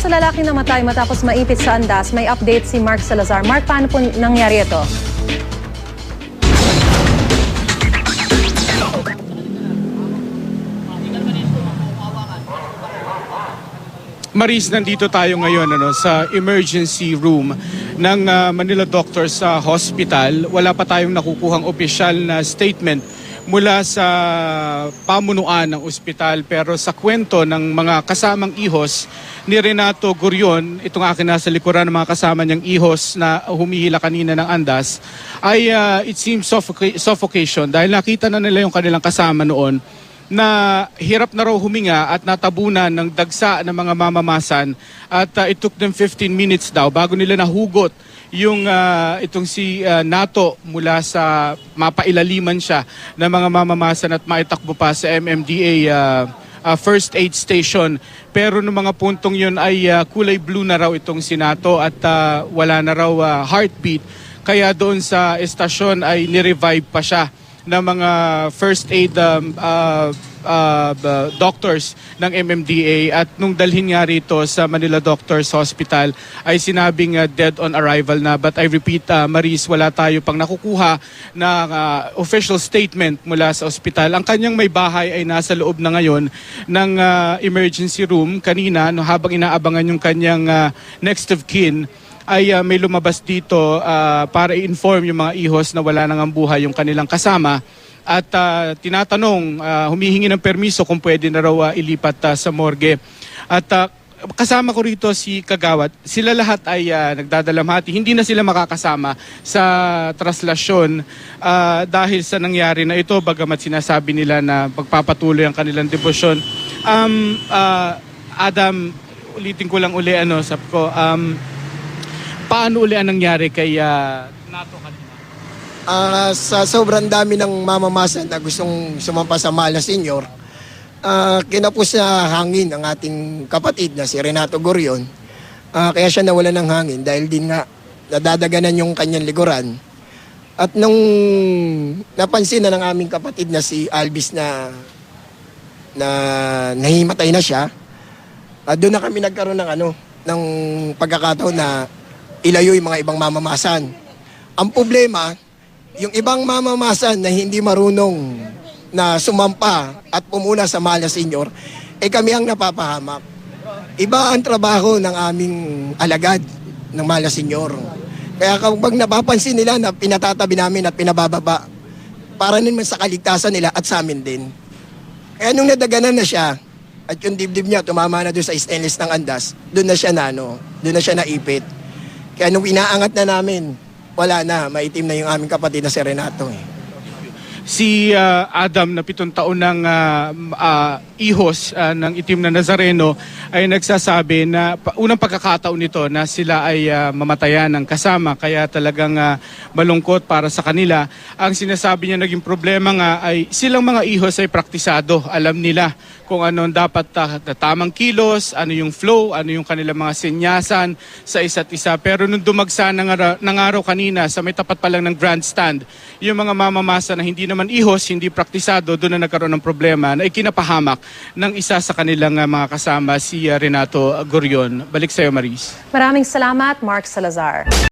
sa lalaking namatay matapos maipit sa andas, may update si Mark Salazar. Mark, paano po nangyari ito? Maris, nandito tayo ngayon sa emergency room ng Manila Doctors Hospital. Wala pa tayong nakukuhang opisyal na statement mula sa pamunuan ng ospital, pero sa kwento ng mga kasamang ihos ni Renato Gurion, itong akin nasa likuran ng mga kasama niyang ihos na humihila kanina ng andas, ay it seems suffocation dahil nakita na nila yung kanilang kasama noon na hirap na raw huminga at natabunan ng dagsa ng mga mamamasan at it took them 15 minutes daw bago nila nahugot yung itong si Nato mula sa mapailaliman siya ng mga mamamasan at maitakbo pa sa MMDA first aid station. Pero noong mga puntong yun ay kulay blue na raw itong si Nato at wala na raw heartbeat, kaya doon sa estasyon ay nirevive pa siya ng mga first aid doctors ng MMDA, at nung dalhin nga rito sa Manila Doctors Hospital ay sinabing dead on arrival na. But I repeat, Maris, wala tayo pang nakukuha na official statement mula sa ospital. Ang kanyang may bahay ay nasa loob na ngayon ng emergency room. Kanina, habang inaabangan yung kanyang next of kin, ay may lumabas dito para i-inform yung mga ihos na wala nang ang buhay yung kanilang kasama. At tinatanong, humihingi ng permiso kung pwede na raw ilipat sa morgue. At kasama ko rito si Kagawad. Sila lahat ay nagdadalamhati. Hindi na sila makakasama sa traslasyon dahil sa nangyari na ito, bagamat sinasabi nila na magpapatuloy ang kanilang debosyon. Adam, ulitin ko lang uli, sabi ko, paano uli ang nangyari kay Nato kanina? Sa sobrang dami ng mamamasan na gustong sumampa sa Mala Senior, kinapos na hangin ang ating kapatid na si Renato Gurion. Kaya siya nawala ng hangin dahil din nga nadadaganan yung kanyang likuran. At nung napansin na ng aming kapatid na si Alvis na nahimatay na siya, doon na kami nagkaroon ng pagkakataon na ilayo yung mga ibang mamamasan. Ang problema, yung ibang mamamasan na hindi marunong na sumampa at pumuna sa Mala Senior, kami ang napapahamak. Iba ang trabaho ng aming alagad ng Mala Senior. Kaya kapag napapansin nila na pinatatabi namin at pinabababa, para naman sa kaligtasan nila at sa amin din. Kaya nung nadaganan na siya, at yung dibdib niya tumama na doon sa stainless ng andas, doon na siya naipit. Kaya nung inaangat na namin, wala na, maitim na yung aming kapatid na si Renato. Si Adam na 7 taon ng ihos ng itim na Nazareno ay nagsasabi na unang pagkakataon nito na sila ay mamatayan ng kasama, kaya talagang malungkot para sa kanila. Ang sinasabi niya naging problema nga ay silang mga ihos ay praktisado. Alam nila kung ano dapat tamang kilos, ano yung flow, ano yung kanilang mga senyasan sa isa't isa. Pero nung dumagsa ng araw kanina sa may tapat pa lang ng grandstand, yung mga mamamasa na hindi naman ihos, hindi praktisado, doon na nagkaroon ng problema na ikinapahamak ng isa sa kanilang mga kasama, si Renato Gurion. Balik sa iyo, Maris. Maraming salamat, Mark Salazar.